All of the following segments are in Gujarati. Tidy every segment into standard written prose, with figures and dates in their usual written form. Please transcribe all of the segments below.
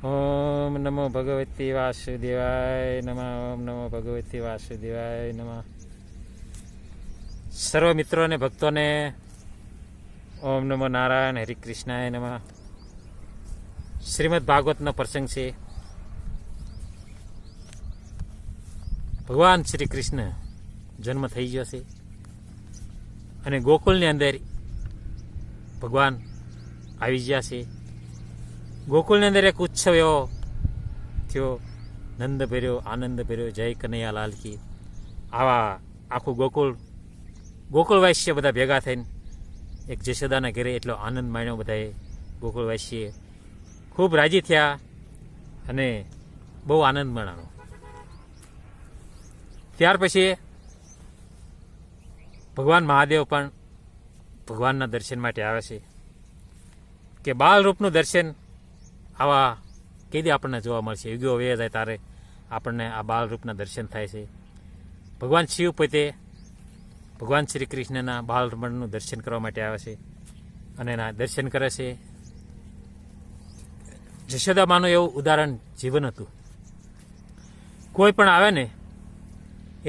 ઓમ નમો ભગવતી વાસુદેવાય નમઃ. ઓમ નમો ભગવતી વાસુદેવાય નમઃ. સર્વ મિત્રો અને ભક્તોને ઓમ નમો નારાયણ હરિકૃષ્ણાય નમઃ. શ્રીમદ ભાગવતનો પ્રસંગ છે. ભગવાન શ્રી કૃષ્ણ જન્મ થઈ ગયો છે અને ગોકુળની અંદર ભગવાન આવી ગયા છે. ગોકુળની અંદર એક ઉત્સવ એવો થયો, નંદ ભર્યો, આનંદ ભર્યો, જય કનૈયા લાલ કી. આવા આખું ગોકુળવાસીઓ બધા ભેગા થઈને એક જશોદાના ઘરે એટલો આનંદ માણ્યો બધાએ. ગોકુળવાસીએ ખૂબ રાજી થયા અને બહુ આનંદ માણ્યો. ત્યાર પછી ભગવાન મહાદેવ પણ ભગવાનના દર્શન માટે આવે છે કે બાલરૂપનું દર્શન આવા કેદી આપણને જોવા મળશે. યુગો વે જાય ત્યારે આપણને આ બાલરૂપના દર્શન થાય છે. ભગવાન શિવ પોતે ભગવાન શ્રી કૃષ્ણના બાલરમણનું દર્શન કરવા માટે આવે છે અને એના દર્શન કરે છે. જશોદામાનું એવું ઉદાહરણ જીવન હતું. કોઈ પણ આવે ને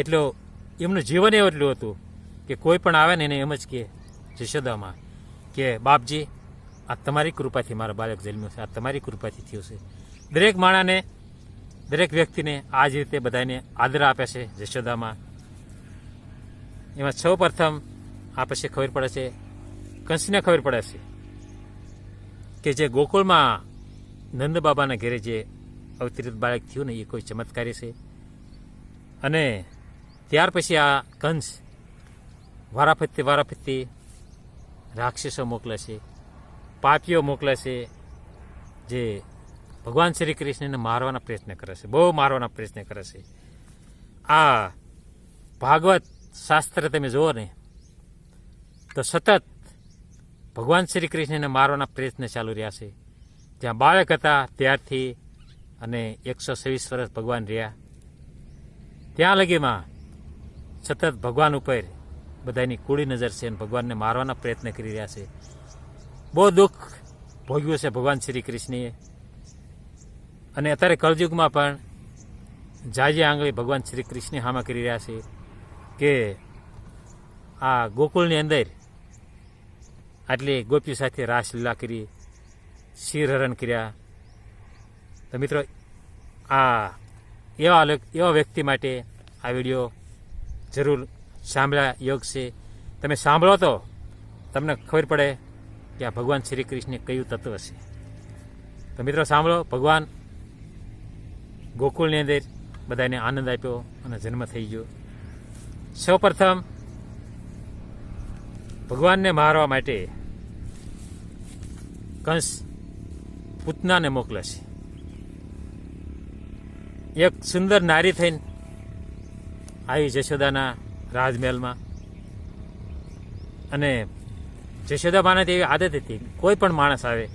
એટલો એમનું જીવન એવું એટલું હતું કે કોઈ પણ આવે ને એને એમ જ કે જશોદામાં કે બાપજી આ તમારી કૃપાથી મારા બાળક જન્મ્યું છે, આ તમારી કૃપાથી થયું છે. દરેક માણસને દરેક વ્યક્તિને આ જ રીતે બધાને આદર આપે છે જશોદામાં. એમાં સૌ પ્રથમ આ પછી ખબર પડે છે, કંસને ખબર પડે છે કે જે ગોકુળમાં નંદ બાબાના ઘરે જે અવતરિત બાળક થયું ને એ કોઈ ચમત્કારી છે. અને ત્યાર પછી આ કંસ વારાફરતી રાક્ષસો મોકલે છે, પાપીઓ મોકલે છે, જે ભગવાન શ્રી કૃષ્ણને મારવાના પ્રયત્ન કરે છે, બહુ મારવાના પ્રયત્ન કરે છે. આ ભાગવત શાસ્ત્ર તમે જુઓ ને તો સતત ભગવાન શ્રી કૃષ્ણને મારવાના પ્રયત્ન ચાલુ રહ્યા છે. જ્યાં બાળક હતા ત્યારથી અને 126 વર્ષ ભગવાન રહ્યા ત્યાં લગીમાં સતત ભગવાન ઉપર બધાની કુડી નજર છે અને ભગવાનને મારવાના પ્રયત્ન કરી રહ્યા છે. બહુ દુઃખ ભોગ્યું છે ભગવાન શ્રી કૃષ્ણએ. અને અત્યારે કળયુગમાં પણ જાજી આંગળી ભગવાન શ્રી કૃષ્ણ હામાં કરી રહ્યા છે કે આ ગોકુળની અંદર આટલી ગોપીઓ સાથે રાસલીલા કરી, શિરહરણ કર્યા. તો મિત્રો આ એવા વ્યક્તિ માટે આ વિડીયો જરૂર સાંભળ્યા યોગ છે. તમે સાંભળો તો તમને ખબર પડે કે આ ભગવાન શ્રી કૃષ્ણ કયું તત્વ છે. તો મિત્રો સાંભળો. ભગવાન ગોકુળની અંદર બધાને આનંદ આપ્યો અને જન્મ થઈ ગયો. સૌ પ્રથમ ભગવાનને મારવા માટે કંસ પૂતનાને મોકલે છે. એક સુંદર નારી થઈને આવી જશોદાના રાજમહેલમાં. અને જશોદામાને એવી આદત હતી કોઈ પણ માણસ આવે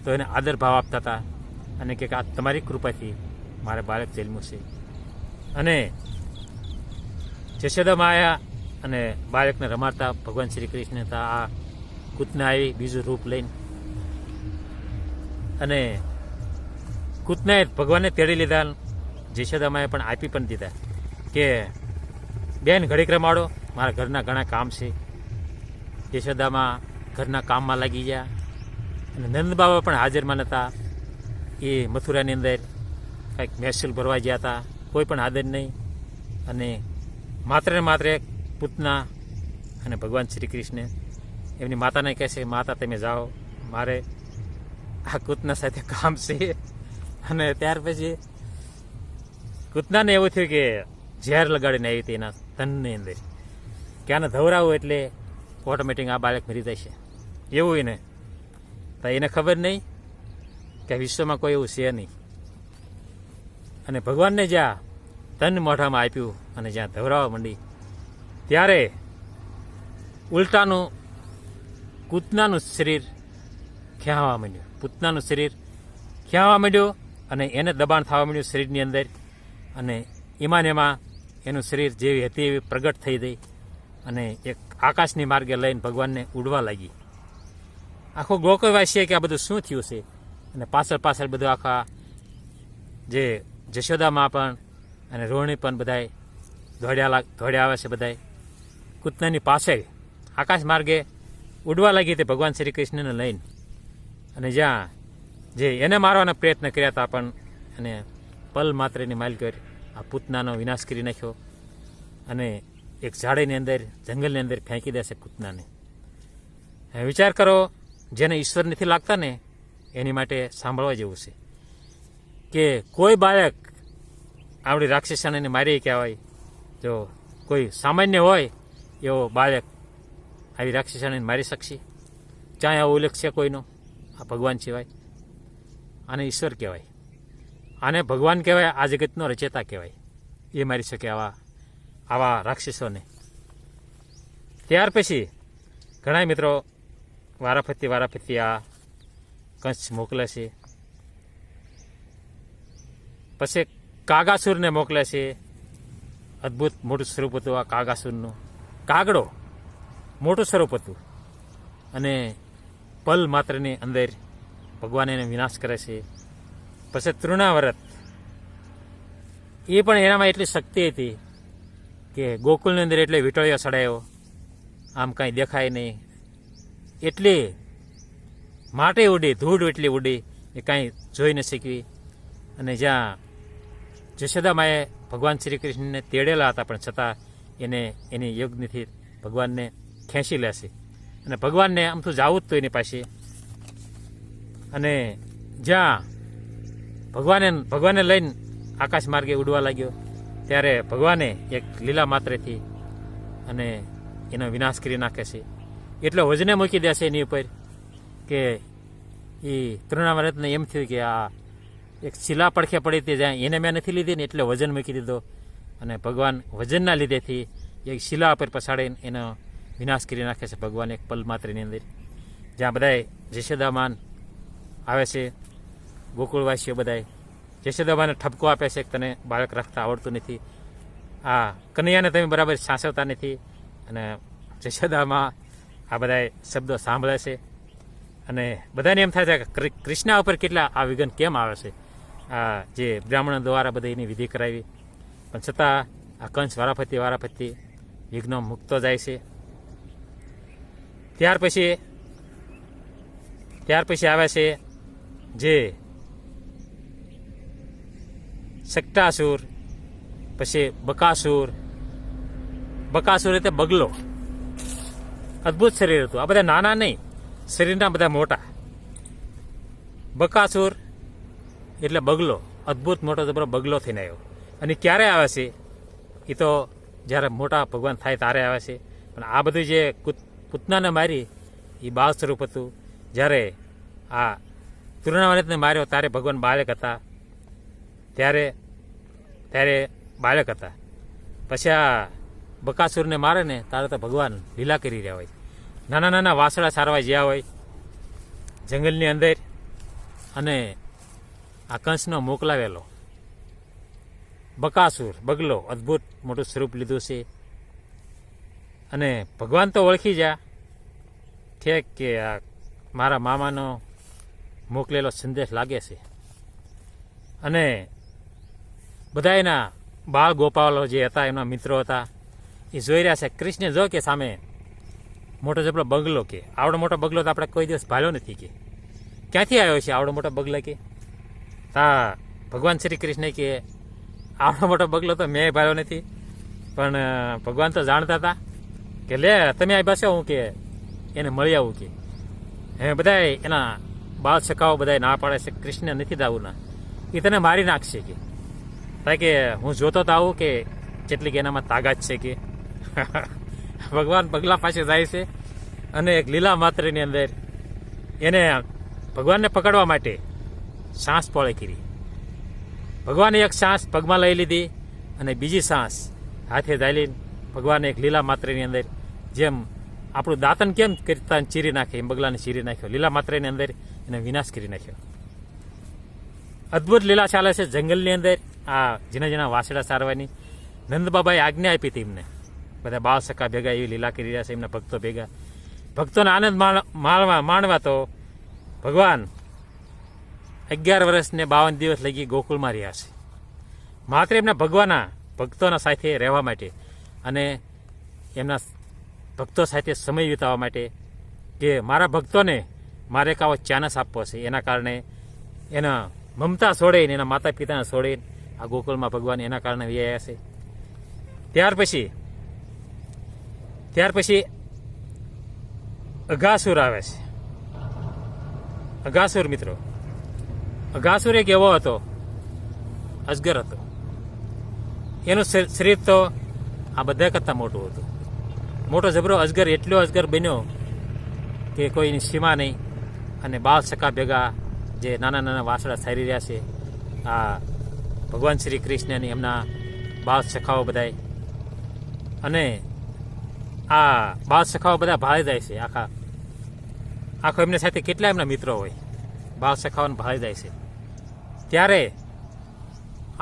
તો એને આદર ભાવ આપતા હતા અને કે આ તમારી કૃપાથી મારે બાળક જન્મ્યું છે. અને જશોદામાં આવ્યા અને બાળકને રમાડતા ભગવાન શ્રી કૃષ્ણ હતા. આ કૂતના આવી બીજું રૂપ લઈને અને કૂતનાએ ભગવાનને તેડી લીધા. જશોદામાએ પણ આપી પણ દીધા કે બેન ઘડીક રમાડો, મારા ઘરના ઘણા કામ છે. જશોદામાં ઘરના કામમાં લાગી ગયા અને નંદ બાબા પણ હાજરમાં નહોતા. એ મથુરાની અંદર કંઈક મહેસૂલ ભરવા ગયા હતા, કોઈ પણ હાજર નહીં. અને માત્ર ને માત્ર પૂતના અને ભગવાન શ્રી કૃષ્ણ એમની માતાને કહે છે, માતા તમે જાઓ, મારે આ કૂતના સાથે કામ છે. અને ત્યાર પછી કૂતનાને એવું થયું કે ઝેર લગાડીને આવી હતી એના તનની અંદર કે આને ધવરાવું એટલે ઓટોમેટિક આ બાળક મરી જાય છે એવું. એને તો એને ખબર નહીં કે વિશ્વમાં કોઈ એવું છે નહીં. અને ભગવાનને જ્યાં તન મોઢામાં આપ્યું અને જ્યાં ધવરાવા માંડી ત્યારે ઉલટાનું કૂતનાનું શરીર ખેંચવા માંડ્યું. પૂતનાનું શરીર ખેંચવા માંડ્યું અને એને દબાણ થવા માંડ્યું શરીરની અંદર. અને એમાં એનું શરીર જેવી હતી એવી પ્રગટ થઈ ગઈ અને એક આકાશની માર્ગે લઈને ભગવાનને ઉડવા લાગી. આખો ગોકુળવાસીએ કે આ બધું શું થયું છે. અને પાછળ બધું આખા જે જશોદામાં પણ અને રોહિણી પણ બધાય દોડ્યા આવે છે બધાય કૂતનાની પાસે આકાશ માર્ગે ઉડવા લાગી તે ભગવાન શ્રી કૃષ્ણને લઈને, અને જ્યાં જે એને મારવાના પ્રયત્ન કર્યા હતા પણ અને પલ માત્રની માઇલ કરી આ પૂતનાનો વિનાશ કરી નાખ્યો અને એક ઝાડીની અંદર જંગલની અંદર ફેંકી દેશે પૂતનાને. વિચાર કરો, જેને ઈશ્વર નથી લાગતા ને એની માટે સાંભળવા જેવું છે કે કોઈ બાળક આવડી રાક્ષસાને મારી ગયા હોય, જો કોઈ સામાન્ય હોય એવો બાળક આવી રાક્ષસાને મારી શકશે? ચાહે આવો ઉલ્લેખ છે કોઈનો? આ ભગવાન સિવાય. આને ઈશ્વર કહેવાય, આને ભગવાન કહેવાય, આ જગતનો રચેતા કહેવાય. એ મારી શકે આવા રાક્ષસોને. ત્યાર પછી ઘણા મિત્રો વારાફરતી આ કંસ મોકલે છે. પછી કાગાસુરને મોકલે છે. અદ્ભુત મોટું સ્વરૂપ હતું આ કાગાસુરનું. કાગડો મોટું સ્વરૂપ હતું અને પલ માત્રની અંદર ભગવાન એને વિનાશ કરે છે. પછી તૃણાવરત, એ પણ એનામાં એટલી શક્તિ હતી કે ગોકુળની અંદર એટલે વીંટળીઓ ચડાયો, આમ કાંઈ દેખાય નહીં, એટલી માટી ઉડી, ધૂળ એટલી ઉડી એ કાંઈ જોઈ ન શીખવી. અને જ્યાં જશોદામાએ ભગવાન શ્રી કૃષ્ણને તેડેલા હતા પણ છતાં એને એની યોગનીથી ભગવાનને ખેંચી લેશે અને ભગવાનને આમ તો જવું જ તો એની પાસે. અને જ્યાં ભગવાનને લઈને આકાશ માર્ગે ઉડવા લાગ્યો ત્યારે ભગવાને એક લીલા માત્રથી અને એનો વિનાશ કરી નાખે છે. એટલો વજને મૂકી દેશે એની ઉપર કે એ તૃણાવરતને એમ થયું કે આ એક શિલા પડખે પડી હતી જ્યાં એને મેં નથી લીધી ને એટલે વજન મૂકી દીધો અને ભગવાન વજનના લીધેથી એક શિલા ઉપર પછાડીને એનો વિનાશ કરી નાખે છે ભગવાન એક પલ માત્રની અંદર. જ્યાં બધાય જશોદામાન આવે છે, ગોકુળવાસીઓ બધાય જશોદામાને ઠપકો આપે છે કે તને બાળક રાખતા આવડતું નથી, આ કનૈયાને તમે બરાબર સાચવતા નથી. અને જશોદામાં આ બધા શબ્દો સાંભળે છે અને બધાને એમ થાય છે કે કૃષ્ણ ઉપર કેટલા આ વિઘ્ન કેમ આવે છે, આ જે બ્રાહ્મણો દ્વારા બધા એની વિધિ કરાવી પણ છતાં આ કંસ વારાફરતી વિઘ્નો મુક્તો જાય છે. ત્યાર પછી આવે છે જે શકટાસુર, પછી બકાસુર એટલે બગલો. અદ્ભુત શરીર હતું. આ બધા નાના નહીં, શરીરના બધા મોટા. બકાસુર એટલે બગલો, અદ્ભુત મોટો જબરો બગલો થઈને આવ્યો. અને ક્યારે આવે છે એ તો જ્યારે મોટા ભગવાન થાય ત્યારે આવે છે. પણ આ બધું જે પૂતનાને મારી એ બાળ સ્વરૂપ હતું. જ્યારે આ તૃણાવરતને માર્યો ત્યારે ભગવાન બાળક હતા, ત્યારે બાળક હતા. પછી આ બકાસુરને મારે ને ત્યારે તો ભગવાન લીલા કરી રહ્યા હોય, નાના નાના વાસળા સારવા જ્યાં હોય જંગલની અંદર. અને આ કંસનો મોકલાવેલો બકાસુર બગલો અદ્ભુત મોટું સ્વરૂપ લીધું છે. અને ભગવાન તો ઓળખી જા ઠેક કે આ મારા મામાનો મોકલેલો સંદેશ લાગે છે. અને બધા એના બાળ ગોપાલો જે હતા, એના મિત્રો હતા, એ જોઈ રહ્યા છે. કૃષ્ણ જો કે સામે મોટો જબરો બગલો, કે આવડો મોટો બગલો તો આપણે કોઈ દિવસ ભાળ્યો નથી, કે ક્યાંથી આવ્યો છે આવડો મોટો બગલો? કે તા ભગવાન શ્રી કૃષ્ણ કે આવડો મોટો બગલો તો મેં ભાળ્યો નથી. પણ ભગવાન તો જાણતા હતા કે લે તમે આ બસો, હું કે એને મળી આવું. કે હે બધા એના બાળ સખાઓ બધા ના પાડે છે કૃષ્ણ નથી દાવું ના, એ તને મારી નાખશે. કે કારણ કે હું જોતો તો આવું કે જેટલી કે એનામાં તાકાત છે. કે ભગવાન પગલા પાસે જાય છે અને એક લીલા માત્રની અંદર એને ભગવાનને પકડવા માટે સાંસ પોળે કરી. ભગવાને એક સાંસ પગમાં લઈ લીધી અને બીજી સાંસ હાથે ઝાલીને ભગવાને એક લીલા માત્રની અંદર જેમ આપણું દાંતન કેમ કરતા ચીરી નાખે એમ બગલાને ચીરી નાખ્યો. લીલા માત્રની અંદર એને વિનાશ કરી નાખ્યો. અદ્ભુત લીલા ચાલે છે જંગલની અંદર. આ જેના વાસડા સારવાની નંદ બાબાએ આજ્ઞા આપી હતી એમને. બધા બાળ સખા ભેગા એવી લીલા કરી રહ્યા છે, એમના ભક્તો ભેગા. ભક્તોને આનંદ માણવા તો ભગવાન 11 વર્ષ ને 52 દિવસ લગી ગોકુળમાં રહ્યા છે, માત્ર એમના ભગવાનના ભક્તોના સાથે રહેવા માટે અને એમના ભક્તો સાથે સમય વિતાવવા માટે, કે મારા ભક્તોને મારે એક આવો ચાન્સ આપવો છે. એના કારણે એના મમતા છોડીને, એના માતા પિતાને છોડીને આ ગોકુળમાં ભગવાન એના કારણે વ્યાયા છે. ત્યાર પછી અઘાસુર આવે છે. અઘાસુર મિત્રો, અઘાસુર એક એવો હતો, અજગર હતો. એનું શરીર તો આ બધા કરતાં મોટું હતું. મોટો જબરો અજગર, એટલો અજગર બન્યો કે કોઈની સીમા નહીં. અને બાળ સખા ભેગા જે નાના નાના વાસડા સારી રહ્યા છે, આ ભગવાન શ્રી કૃષ્ણની એમના બાળ સખાઓ બધાય, અને આ બાળ સખાઓ બધા ભાળી જાય છે. આખો એમની સાથે કેટલા એમના મિત્રો હોય, બાળ સખાઓને ભાળી જાય છે. ત્યારે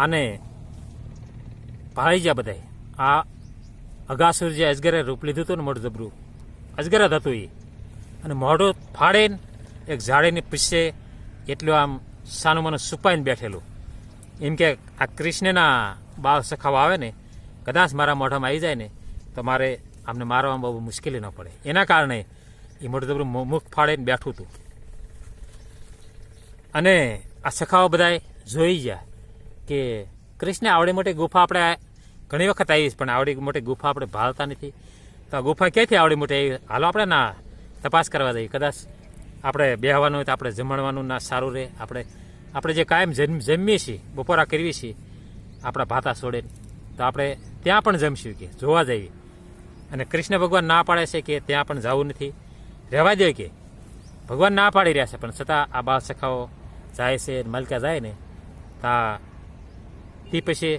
આને ભાળી ગયા બધાય. આ અઘાસુર જે અજગરે રૂપ લીધું હતું ને, મોટું જબરું અજગર જ હતું એ, અને મોઢું ફાડીને એક ઝાડીની પીછે એટલું આમ સાનું મને છુપાઈને બેઠેલું. એમ કે આ કૃષ્ણના બાળ સખાઓ આવે ને, કદાચ મારા મોઢામાં આવી જાય ને તો મારે આમને મારવામાં બહુ મુશ્કેલી ન પડે. એના કારણે એ મોટું જબરું મુખ ફાડીને બેઠું હતું. અને આ સખાઓ બધાએ જોઈ ગયા કે કૃષ્ણ આવડી મોટી ગુફા આપણે ઘણી વખત આવી, પણ આવડી મોટી ગુફા આપણે ભાળતા નથી. તો આ ગુફા ક્યાંથી આવડી મોટી આવી? હાલો આપણે ના તપાસ કરવા જઈએ. કદાચ આપણે બેહવાનું હોય તો આપણે જમણવાનું ના સારું રહે. આપણે જે કાયમ જમીએ છીએ, બપોરા કરવી છીએ આપણા ભાતા છોડીને, તો આપણે ત્યાં પણ જમશું કે જોવા જઈએ. અને કૃષ્ણ ભગવાન ના પાડે છે કે ત્યાં પણ જવું નથી, રહેવા દે કે ભગવાન ના પાડી રહ્યા છે. પણ છતાં આ બાળ સખાઓ જાય છે, મલકા જાય ને તે પછી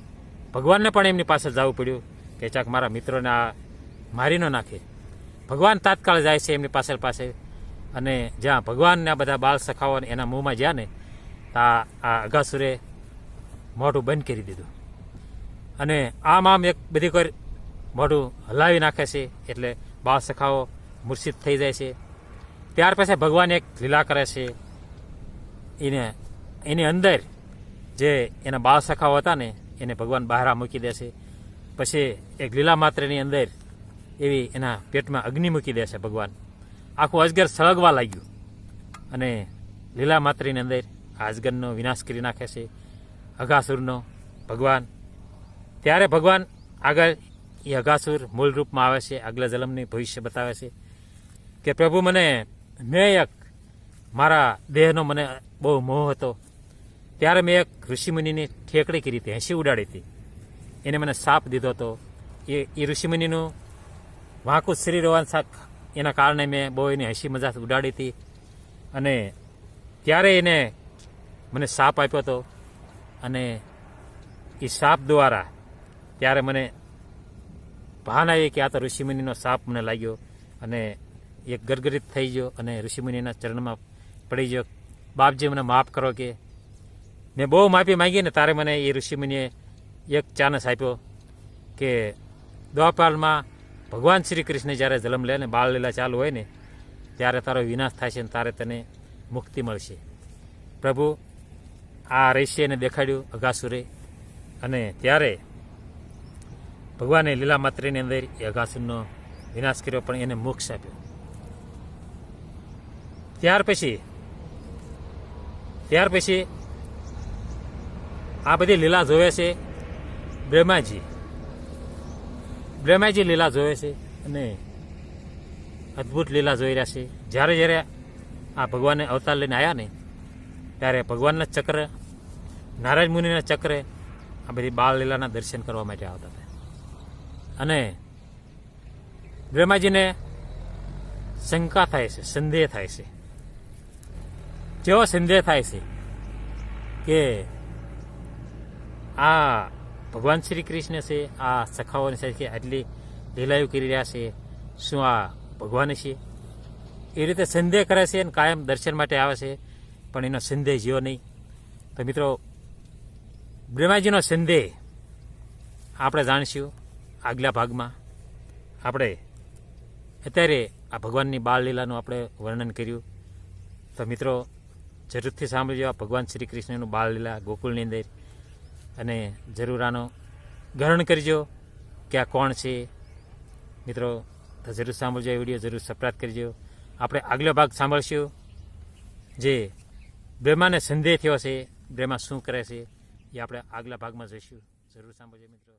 ભગવાનને પણ એમની પાસે જવું પડ્યું કે ચાક મારા મિત્રોને આ મારી ન નાખે. ભગવાન તાત્કાળ જાય છે એમની પાસે, અને જ્યાં ભગવાનને આ બધા બાળ સખાઓને એના મુંહમાં જ્યાં ને આ અઘાસુરે મોઢું બંધ કરી દીધું. અને આમ એક બધી કોઈ મોઢું હલાવી નાખે છે, એટલે બાળ સખાઓ મૂર્છિત થઈ જાય છે. ત્યાર પછી ભગવાન એક લીલા કરે છે. એની અંદર જે એના બાળ સખાઓ હતા ને એને ભગવાન બહાર મૂકી દે છે. પછી એક લીલા માત્રની અંદર એવી એના પેટમાં અગ્નિ મૂકી દે છે ભગવાન. આખું અજગર સળગવા લાગ્યું, અને લીલા માત્રીની અંદર આ અજગરનો વિનાશ કરી નાખે છે, અઘાસુરનો ભગવાન. ત્યારે ભગવાન આગળ એ અઘાસુર મૂળ રૂપમાં આવે છે, આગલા જન્મની ભવિષ્ય બતાવે છે કે પ્રભુ મેં એક મારા દેહનો મને બહુ મોહ હતો. ત્યારે મેં એક ઋષિમુનિની ઠેકડી કરી હતી, હસી ઉડાડી હતી. એને મને સાપ દીધો હતો. એ ઋષિમુનિનું વાંકું શરીર હોવાના એના કારણે મેં બહુ એની હસી મજાક ઉડાડી હતી. અને ત્યારે એને મને સાપ આપ્યો હતો, અને એ સાપ દ્વારા ત્યારે મને ભાન આવી કે આ તો ઋષિમુનિનો સાપ મને લાગ્યો, અને એક ગરગરિત થઈ ગયો અને ઋષિમુનિના ચરણમાં પડી ગયો. બાપજી મને માફ કરો, કે મેં બહુ માફી માંગી ને તારે મને એ ઋષિમુનિએ એક ચાન્સ આપ્યો કે દ્વાપાલમાં ભગવાન શ્રી કૃષ્ણ જ્યારે જન્મ લે ને, બાળલીલા ચાલુ હોય ને, ત્યારે તારો વિનાશ થાય છે ને તારે તને મુક્તિ મળશે. પ્રભુ આ રહસ્યને દેખાડ્યું અઘાસુરે, અને ત્યારે ભગવાને લીલા માત્રની અંદર એ અઘાસુરનો વિનાશ કર્યો, પણ એને મોક્ષ આપ્યો. ત્યાર પછી આ બધી લીલા જોવે છે બ્રહ્માજી લીલા જોવે છે, અને અદ્ભુત લીલા જોઈ રહ્યા છે. જ્યારે આ ભગવાને અવતાર લઈને આવ્યા ને, ત્યારે ભગવાનના ચક્ર, નારાયણ મુનિના ચક્ર આ બધી બાળ લીલાના દર્શન કરવા માટે આવતા હતા. અને બ્રહ્માજીને શંકા થાય છે, સંદેહ થાય છે. જેવો સંદેહ થાય છે કે આ ભગવાન શ્રી કૃષ્ણ છે, આ સખાઓની સાથે આટલી લીલાઓ કરી રહ્યા છે, શું આ ભગવાન છે? એ રીતે સંદેહ કરે છે અને કાયમ દર્શન માટે આવે છે, પણ એનો સંદેહ જીવો નહીં. તો મિત્રો, બ્રહ્માજીનો સંદેહ આપણે જાણીશું આગલા ભાગમાં. આપણે અત્યારે આ ભગવાનની બાળ લીલાનું આપણે વર્ણન કર્યું. તો મિત્રો, જરૂરથી સાંભળજો. આ ભગવાન શ્રી કૃષ્ણનું બાળલીલા ગોકુળની અંદર, અને જરૂર આનો ગ્રહણ કરજો કે આ કોણ છે. મિત્રો તો જરૂર સાંભળજો, એ વિડીયો જરૂર સબસ્ક્રાઇબ કરજો. આપણે આગલો ભાગ સાંભળશું, જે બ્રહ્માને સંદેહ થયો છે, બ્રહ્મા શું કરે છે, એ આપણે આગલા ભાગમાં જોઈશું. જરૂર સાંભળજો મિત્રો.